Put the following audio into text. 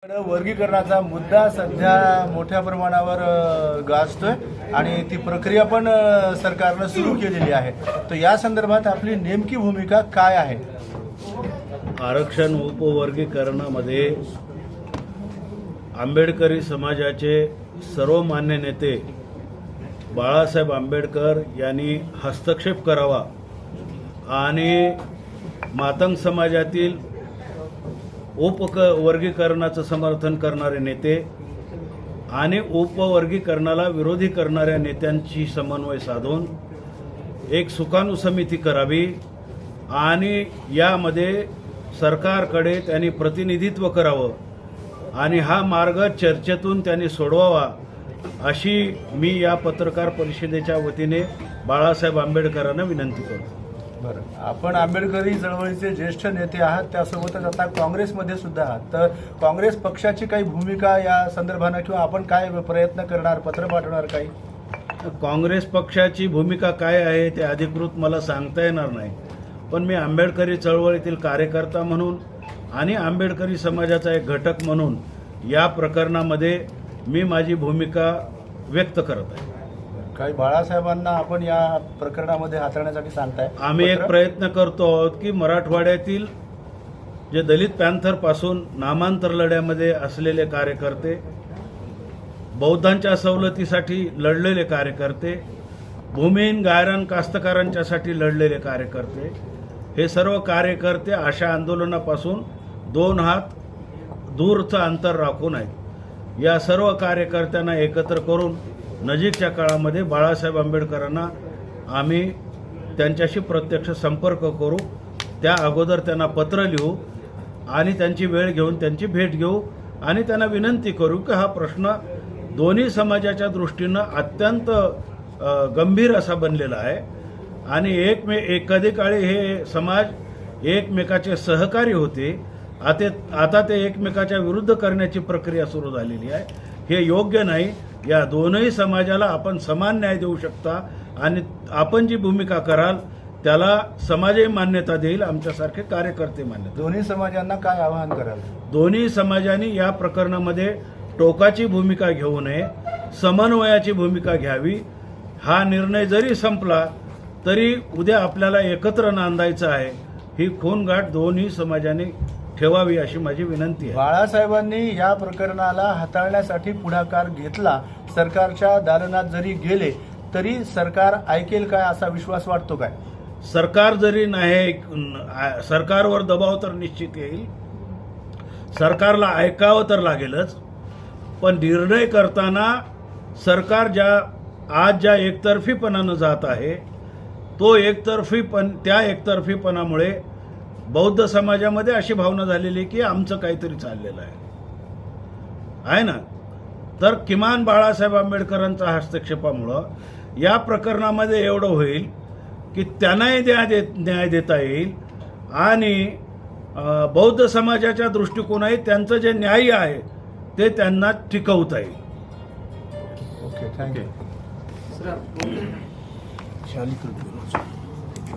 वर्गीकरणाचा मुद्दा सध्या मोठ्या प्रमाणावर गाजतोय आणि ती प्रक्रिया पण सरकारनं सुरू केलेली आहे. तर या संदर्भात आपली नेमकी भूमिका काय आहे? आरक्षण उपवर्गीकरणामध्ये आंबेडकरी समाजाचे सर्वमान्य नेते बाळासाहेब आंबेडकर यांनी हस्तक्षेप करावा आणि मातंग समाजातील उपवर्गीकरणाचं समर्थन करणारे नेते आणि उपवर्गीकरणाला विरोधी करणाऱ्या नेत्यांची समन्वय साधून एक सुकाणू समिती करावी आणि यामध्ये सरकारकडे त्यांनी प्रतिनिधित्व करावं आणि हा मार्ग चर्चेतून त्यांनी सोडवावा अशी मी या पत्रकार परिषदेच्या वतीने बाळासाहेब आंबेडकरांना विनंती करतो. बरं, आपण आंबेडकरी चळवळीचे ज्येष्ठ नेते आहात, त्यासोबतच आता काँग्रेसमध्ये सुद्धा आहात. तर काँग्रेस पक्षाची काही भूमिका या संदर्भानं किंवा आपण काय प्रयत्न करणार, पत्र पाठवणार काही? काँग्रेस पक्षाची भूमिका काय आहे ते अधिकृत मला सांगता येणार नाही, पण मी आंबेडकरी चळवळीतील कार्यकर्ता म्हणून आणि आंबेडकरी समाजाचा एक घटक म्हणून या प्रकरणामध्ये मी माझी भूमिका व्यक्त करत आहे. काही बाळासाहेबांना आपण या प्रकरणामध्ये हाताळण्यासाठी सांगताय? आम्ही एक प्रयत्न करतो आहोत की मराठवाड्यातील जे दलित पॅन्थर पासून नामांतर लढ्यामध्ये असलेले कार्यकर्ते, बौद्धांच्या सवलतीसाठी लढलेले कार्यकर्ते, भूमिहीन गायरान कास्तकारांच्यासाठी लढलेले कार्यकर्ते, हे सर्व कार्यकर्ते अशा आंदोलनापासून 2 हात दूरचं अंतर राखून आहेत. या सर्व कार्यकर्त्यांना एकत्र करून नजीकच्या काळामध्ये बाळासाहेब आंबेडकरांना आम्ही त्यांच्याशी प्रत्यक्ष संपर्क करू. त्या अगोदर त्यांना पत्र लिहू आणि त्यांची वेळ घेऊन त्यांची भेट घेऊ आणि त्यांना विनंती करू की हा प्रश्न दोन्ही समाजाच्या दृष्टीनं अत्यंत गंभीर असा बनलेला आहे आणि कधी काळी हे समाज एकमेकाचे सहकारी होते. आता ते एकमेकाच्या विरुद्ध करण्याची प्रक्रिया सुरू झालेली आहे. हे योग्य नाही. या दोनही समाजाला आपण समान न्याय देऊ शकता आणि आपण जी भूमिका कराल त्याला समाजही मान्यता देईल, आमच्यासारखे कार्यकर्ते मान्यता. दोन्ही समाजांना काय आवाहन कराल? दोन्ही समाजांनी या प्रकरणामध्ये टोकाची भूमिका घेऊ नये, समन्वयाची भूमिका घ्यावी. हा निर्णय जरी संपला तरी उद्या आपल्याला एकत्र नांदायचं आहे. ही खूनगाठ दोन्ही समाजांनी ठेवावी अशी माझी विनंती आहे. बाळासाहेबांनी या प्रकरणाला हाताळण्यासाठी पुढाकार घेतला. सरकारच्या दालनात जरी गेले तरी सरकार ऐकेल काय असा विश्वास वाटतो काय? सरकार जरी नाही, सरकारवर दबाव तर निश्चित येईल. सरकारला ऐकावं तर लागेलच, पण निर्णय करताना सरकार ज्या एकतर्फीपणानं जात आहे त्या एकतर्फीपणामुळे बौद्ध समाजामध्ये अशी भावना झालेली की आमचं काहीतरी चाललेलं आहे ना. तर किमान बाळासाहेब आंबेडकरांच्या हस्तक्षेपामुळं या प्रकरणामध्ये एवढं होईल की त्यांनाही न्याय देता येईल आणि बौद्ध समाजाच्या दृष्टिकोनाने त्यांचं जे न्याय आहे ते त्यांना टिकवता येईल. Okay, thank you.